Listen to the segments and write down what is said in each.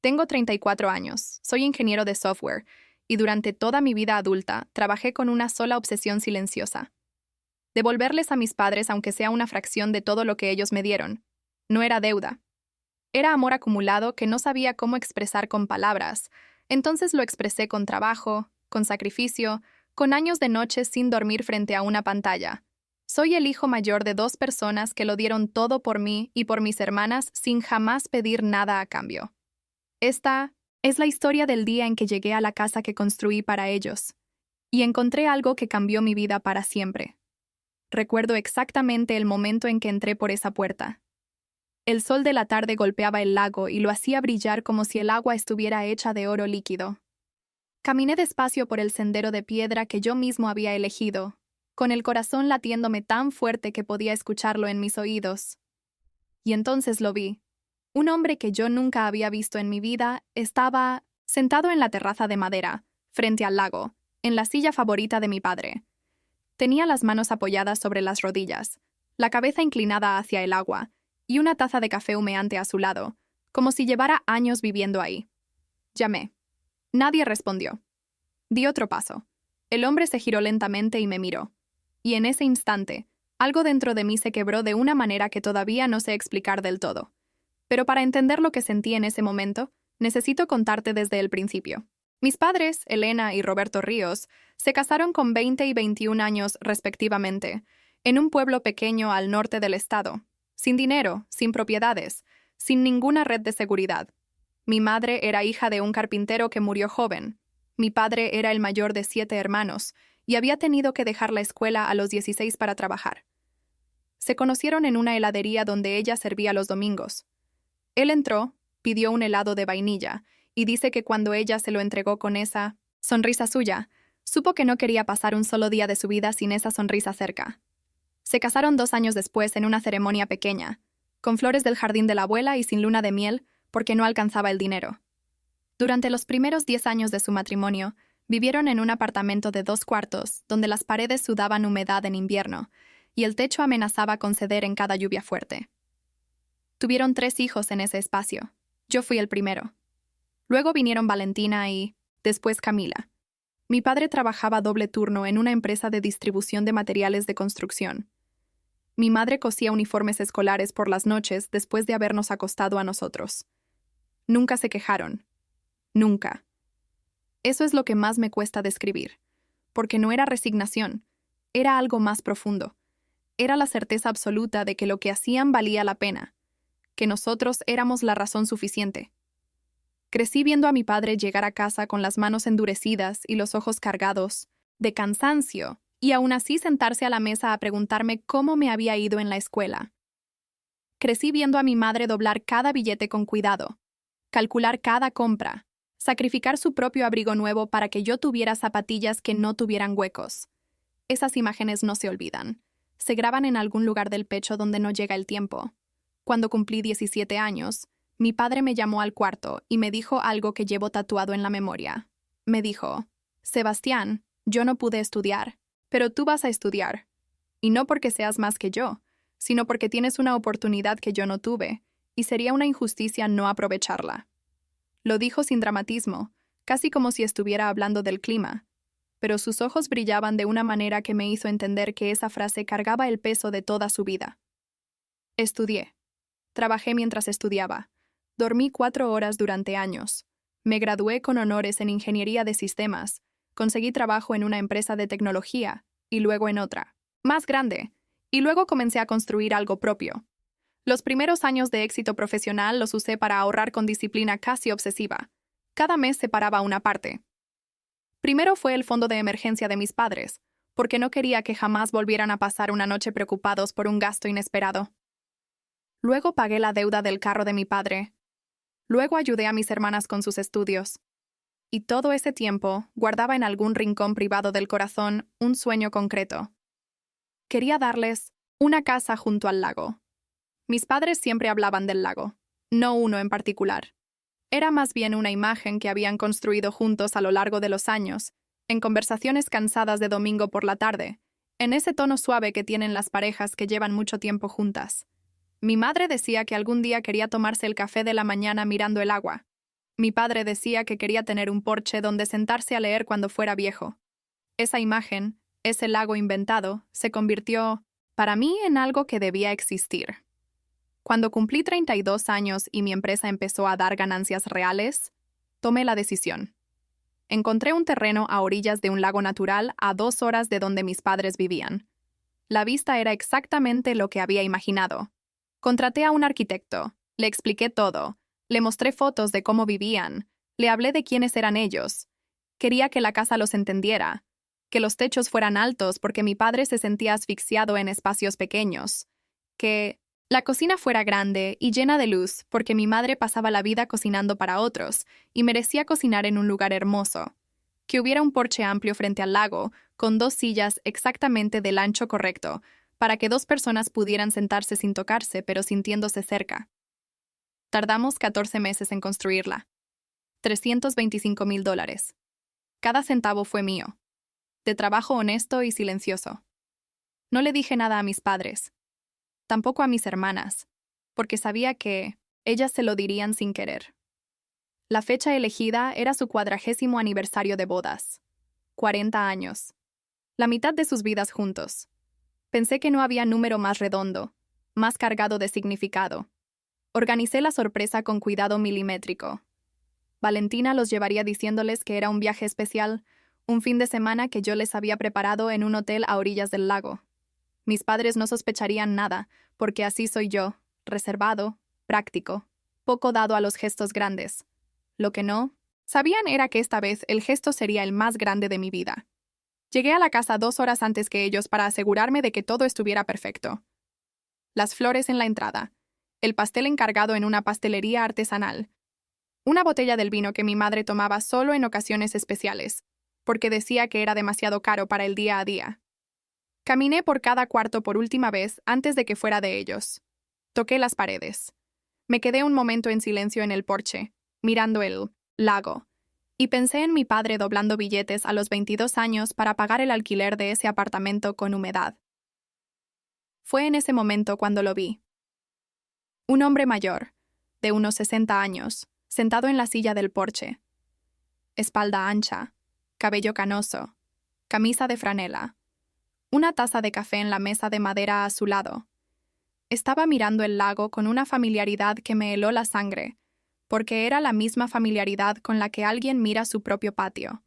Tengo 34 años, soy ingeniero de software, y durante toda mi vida adulta trabajé con una sola obsesión silenciosa: devolverles a mis padres aunque sea una fracción de todo lo que ellos me dieron. No era deuda. Era amor acumulado que no sabía cómo expresar con palabras, entonces lo expresé con trabajo, con sacrificio, con años de noches sin dormir frente a una pantalla. Soy el hijo mayor de dos personas que lo dieron todo por mí y por mis hermanas sin jamás pedir nada a cambio. Esta es la historia del día en que llegué a la casa que construí para ellos, y encontré algo que cambió mi vida para siempre. Recuerdo exactamente el momento en que entré por esa puerta. El sol de la tarde golpeaba el lago y lo hacía brillar como si el agua estuviera hecha de oro líquido. Caminé despacio por el sendero de piedra que yo mismo había elegido, con el corazón latiéndome tan fuerte que podía escucharlo en mis oídos. Y entonces lo vi. Un hombre que yo nunca había visto en mi vida estaba sentado en la terraza de madera, frente al lago, en la silla favorita de mi padre. Tenía las manos apoyadas sobre las rodillas, la cabeza inclinada hacia el agua, y una taza de café humeante a su lado, como si llevara años viviendo ahí. Llamé. Nadie respondió. Di otro paso. El hombre se giró lentamente y me miró. Y en ese instante, algo dentro de mí se quebró de una manera que todavía no sé explicar del todo. Pero para entender lo que sentí en ese momento, necesito contarte desde el principio. Mis padres, Elena y Roberto Ríos, se casaron con 20 y 21 años respectivamente, en un pueblo pequeño al norte del estado, sin dinero, sin propiedades, sin ninguna red de seguridad. Mi madre era hija de un carpintero que murió joven. Mi padre era el mayor de 7 hermanos y había tenido que dejar la escuela a los 16 para trabajar. Se conocieron en una heladería donde ella servía los domingos. Él entró, pidió un helado de vainilla, y dice que cuando ella se lo entregó con esa sonrisa suya, supo que no quería pasar un solo día de su vida sin esa sonrisa cerca. Se casaron 2 años después en una ceremonia pequeña, con flores del jardín de la abuela y sin luna de miel, porque no alcanzaba el dinero. Durante los primeros 10 años de su matrimonio, vivieron en un apartamento de 2 cuartos, donde las paredes sudaban humedad en invierno, y el techo amenazaba con ceder en cada lluvia fuerte. Tuvieron 3 hijos en ese espacio. Yo fui el primero. Luego vinieron Valentina y, después, Camila. Mi padre trabajaba doble turno en una empresa de distribución de materiales de construcción. Mi madre cosía uniformes escolares por las noches después de habernos acostado a nosotros. Nunca se quejaron. Nunca. Eso es lo que más me cuesta describir, porque no era resignación, era algo más profundo. Era la certeza absoluta de que lo que hacían valía la pena, que nosotros éramos la razón suficiente. Crecí viendo a mi padre llegar a casa con las manos endurecidas y los ojos cargados de cansancio, y aún así sentarse a la mesa a preguntarme cómo me había ido en la escuela. Crecí viendo a mi madre doblar cada billete con cuidado, calcular cada compra, sacrificar su propio abrigo nuevo para que yo tuviera zapatillas que no tuvieran huecos. Esas imágenes no se olvidan. Se graban en algún lugar del pecho donde no llega el tiempo. Cuando cumplí 17 años, mi padre me llamó al cuarto y me dijo algo que llevo tatuado en la memoria. Me dijo: Sebastián, yo no pude estudiar, pero tú vas a estudiar. Y no porque seas más que yo, sino porque tienes una oportunidad que yo no tuve, y sería una injusticia no aprovecharla. Lo dijo sin dramatismo, casi como si estuviera hablando del clima, pero sus ojos brillaban de una manera que me hizo entender que esa frase cargaba el peso de toda su vida. Estudié. Trabajé mientras estudiaba. Dormí 4 horas durante años. Me gradué con honores en ingeniería de sistemas. Conseguí trabajo en una empresa de tecnología, y luego en otra, más grande, y luego comencé a construir algo propio. Los primeros años de éxito profesional los usé para ahorrar con disciplina casi obsesiva. Cada mes separaba una parte. Primero fue el fondo de emergencia de mis padres, porque no quería que jamás volvieran a pasar una noche preocupados por un gasto inesperado. Luego pagué la deuda del carro de mi padre. Luego ayudé a mis hermanas con sus estudios. Y todo ese tiempo guardaba en algún rincón privado del corazón un sueño concreto. Quería darles una casa junto al lago. Mis padres siempre hablaban del lago, no uno en particular. Era más bien una imagen que habían construido juntos a lo largo de los años, en conversaciones cansadas de domingo por la tarde, en ese tono suave que tienen las parejas que llevan mucho tiempo juntas. Mi madre decía que algún día quería tomarse el café de la mañana mirando el agua. Mi padre decía que quería tener un porche donde sentarse a leer cuando fuera viejo. Esa imagen, ese lago inventado, se convirtió, para mí, en algo que debía existir. Cuando cumplí 32 años y mi empresa empezó a dar ganancias reales, tomé la decisión. Encontré un terreno a orillas de un lago natural a 2 horas de donde mis padres vivían. La vista era exactamente lo que había imaginado. Contraté a un arquitecto, le expliqué todo, le mostré fotos de cómo vivían, le hablé de quiénes eran ellos. Quería que la casa los entendiera, que los techos fueran altos porque mi padre se sentía asfixiado en espacios pequeños, que la cocina fuera grande y llena de luz porque mi madre pasaba la vida cocinando para otros y merecía cocinar en un lugar hermoso, que hubiera un porche amplio frente al lago, con 2 sillas exactamente del ancho correcto, para que 2 personas pudieran sentarse sin tocarse pero sintiéndose cerca. Tardamos 14 meses en construirla. $325,000. Cada centavo fue mío. De trabajo honesto y silencioso. No le dije nada a mis padres, tampoco a mis hermanas, porque sabía que ellas se lo dirían sin querer. La fecha elegida era su 40º aniversario de bodas. 40 años. La mitad de sus vidas juntos. Pensé que no había número más redondo, más cargado de significado. Organicé la sorpresa con cuidado milimétrico. Valentina los llevaría diciéndoles que era un viaje especial, un fin de semana que yo les había preparado en un hotel a orillas del lago. Mis padres no sospecharían nada, porque así soy yo, reservado, práctico, poco dado a los gestos grandes. Lo que no sabían era que esta vez el gesto sería el más grande de mi vida. Llegué a la casa 2 horas antes que ellos para asegurarme de que todo estuviera perfecto. Las flores en la entrada, el pastel encargado en una pastelería artesanal, una botella del vino que mi madre tomaba solo en ocasiones especiales, porque decía que era demasiado caro para el día a día. Caminé por cada cuarto por última vez antes de que fuera de ellos. Toqué las paredes. Me quedé un momento en silencio en el porche, mirando el lago, y pensé en mi padre doblando billetes a los 22 años para pagar el alquiler de ese apartamento con humedad. Fue en ese momento cuando lo vi. Un hombre mayor, de unos 60 años, sentado en la silla del porche. Espalda ancha, cabello canoso, camisa de franela, una taza de café en la mesa de madera a su lado. Estaba mirando el lago con una familiaridad que me heló la sangre, porque era la misma familiaridad con la que alguien mira su propio patio.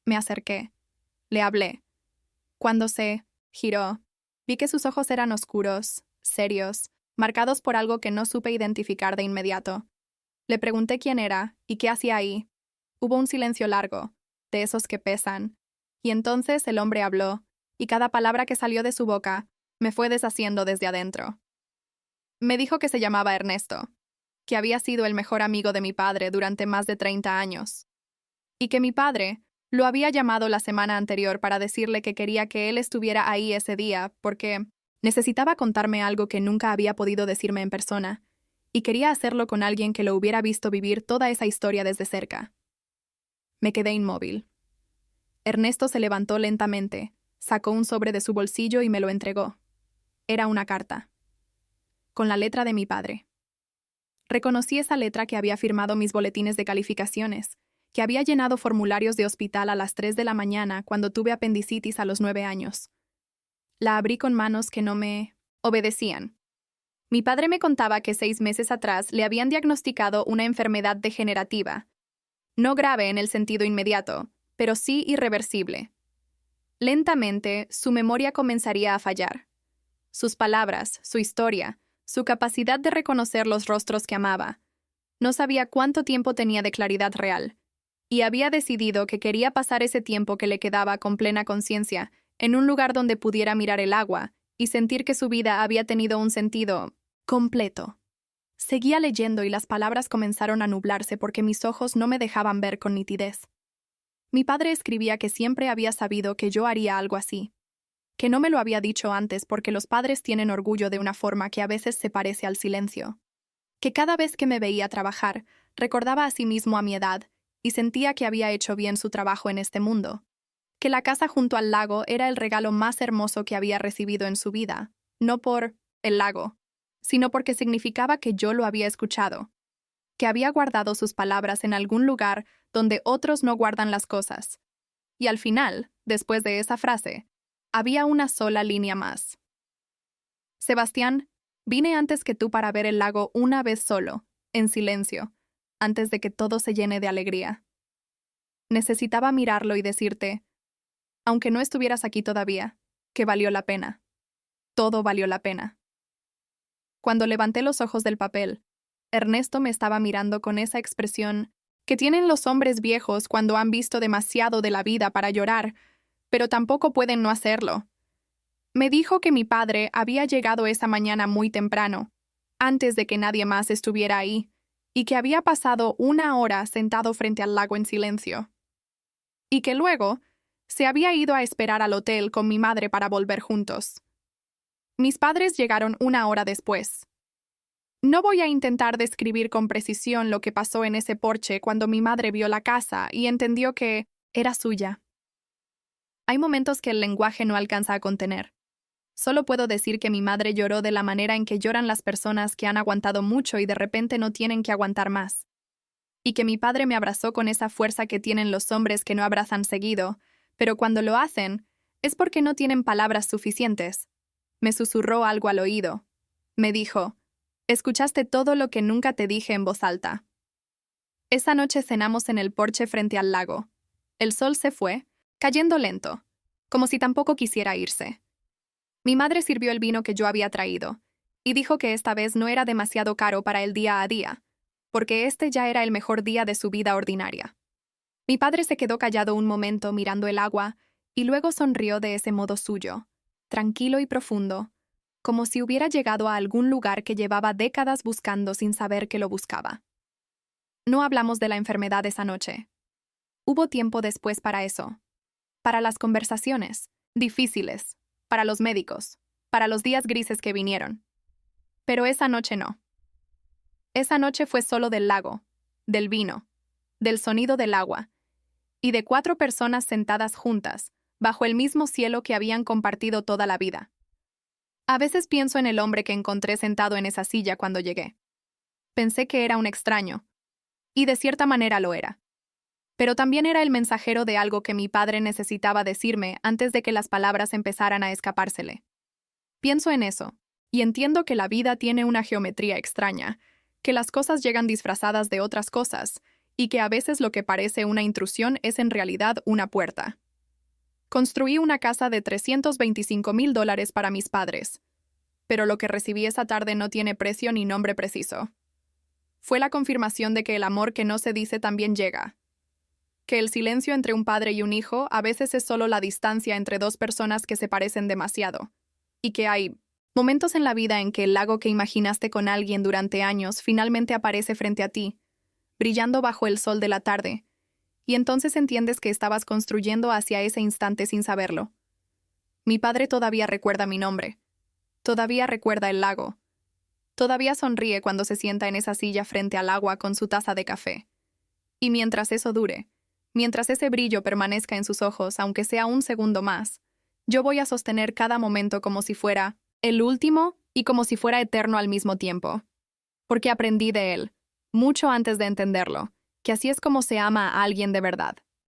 Me acerqué. Le hablé. Cuando se giró, vi que sus ojos eran oscuros, serios, marcados por algo que no supe identificar de inmediato. Le pregunté quién era y qué hacía ahí. Hubo un silencio largo, de esos que pesan, y entonces el hombre habló, y cada palabra que salió de su boca me fue deshaciendo desde adentro. Me dijo que se llamaba Ernesto, que había sido el mejor amigo de mi padre durante más de 30 años, y que mi padre lo había llamado la semana anterior para decirle que quería que él estuviera ahí ese día porque necesitaba contarme algo que nunca había podido decirme en persona, y quería hacerlo con alguien que lo hubiera visto vivir toda esa historia desde cerca. Me quedé inmóvil. Ernesto se levantó lentamente, sacó un sobre de su bolsillo y me lo entregó. Era una carta, con la letra de mi padre. Reconocí esa letra que había firmado mis boletines de calificaciones, que había llenado formularios de hospital a las 3 de la mañana cuando tuve apendicitis a los 9 años. La abrí con manos que no me obedecían. Mi padre me contaba que 6 meses atrás le habían diagnosticado una enfermedad degenerativa, no grave en el sentido inmediato, pero sí irreversible. Lentamente, su memoria comenzaría a fallar. Sus palabras, su historia, su capacidad de reconocer los rostros que amaba. No sabía cuánto tiempo tenía de claridad real, y había decidido que quería pasar ese tiempo que le quedaba con plena conciencia en un lugar donde pudiera mirar el agua y sentir que su vida había tenido un sentido completo. Seguía leyendo y las palabras comenzaron a nublarse porque mis ojos no me dejaban ver con nitidez. Mi padre escribía que siempre había sabido que yo haría algo así, que no me lo había dicho antes porque los padres tienen orgullo de una forma que a veces se parece al silencio, que cada vez que me veía trabajar, recordaba a sí mismo a mi edad y sentía que había hecho bien su trabajo en este mundo, que la casa junto al lago era el regalo más hermoso que había recibido en su vida, no por el lago, sino porque significaba que yo lo había escuchado. que había guardado sus palabras en algún lugar donde otros no guardan las cosas. Y al final, después de esa frase, había una sola línea más. Sebastián, vine antes que tú para ver el lago una vez solo, en silencio, antes de que todo se llene de alegría. Necesitaba mirarlo y decirte, aunque no estuvieras aquí todavía, que valió la pena. Todo valió la pena. Cuando levanté los ojos del papel, Ernesto me estaba mirando con esa expresión que tienen los hombres viejos cuando han visto demasiado de la vida para llorar, pero tampoco pueden no hacerlo. Me dijo que mi padre había llegado esa mañana muy temprano, antes de que nadie más estuviera ahí, y que había pasado 1 hora sentado frente al lago en silencio. Y que luego se había ido a esperar al hotel con mi madre para volver juntos. Mis padres llegaron 1 hora después. No voy a intentar describir con precisión lo que pasó en ese porche cuando mi madre vio la casa y entendió que era suya. Hay momentos que el lenguaje no alcanza a contener. Solo puedo decir que mi madre lloró de la manera en que lloran las personas que han aguantado mucho y de repente no tienen que aguantar más. Y que mi padre me abrazó con esa fuerza que tienen los hombres que no abrazan seguido, pero cuando lo hacen, es porque no tienen palabras suficientes. Me susurró algo al oído. Me dijo, «Escuchaste todo lo que nunca te dije en voz alta». Esa noche cenamos en el porche frente al lago. El sol se fue, cayendo lento, como si tampoco quisiera irse. Mi madre sirvió el vino que yo había traído, y dijo que esta vez no era demasiado caro para el día a día, porque este ya era el mejor día de su vida ordinaria. Mi padre se quedó callado un momento mirando el agua, y luego sonrió de ese modo suyo, tranquilo y profundo, como si hubiera llegado a algún lugar que llevaba décadas buscando sin saber que lo buscaba. No hablamos de la enfermedad esa noche. Hubo tiempo después para eso, para las conversaciones, difíciles, para los médicos, para los días grises que vinieron. Pero esa noche no. Esa noche fue solo del lago, del vino, del sonido del agua, y de 4 personas sentadas juntas, bajo el mismo cielo que habían compartido toda la vida. A veces pienso en el hombre que encontré sentado en esa silla cuando llegué. Pensé que era un extraño, y de cierta manera lo era. Pero también era el mensajero de algo que mi padre necesitaba decirme antes de que las palabras empezaran a escapársele. Pienso en eso, y entiendo que la vida tiene una geometría extraña, que las cosas llegan disfrazadas de otras cosas, y que a veces lo que parece una intrusión es en realidad una puerta. Construí una casa de $325,000 para mis padres, pero lo que recibí esa tarde no tiene precio ni nombre preciso. Fue la confirmación de que el amor que no se dice también llega. Que el silencio entre un padre y un hijo a veces es solo la distancia entre 2 personas que se parecen demasiado, y que hay momentos en la vida en que el lago que imaginaste con alguien durante años finalmente aparece frente a ti, brillando bajo el sol de la tarde, y entonces entiendes que estabas construyendo hacia ese instante sin saberlo. Mi padre todavía recuerda mi nombre, todavía recuerda el lago, todavía sonríe cuando se sienta en esa silla frente al agua con su taza de café. Y mientras eso dure, mientras ese brillo permanezca en sus ojos, aunque sea un segundo más, yo voy a sostener cada momento como si fuera el último y como si fuera eterno al mismo tiempo. Porque aprendí de él, mucho antes de entenderlo, que así es como se ama a alguien de verdad.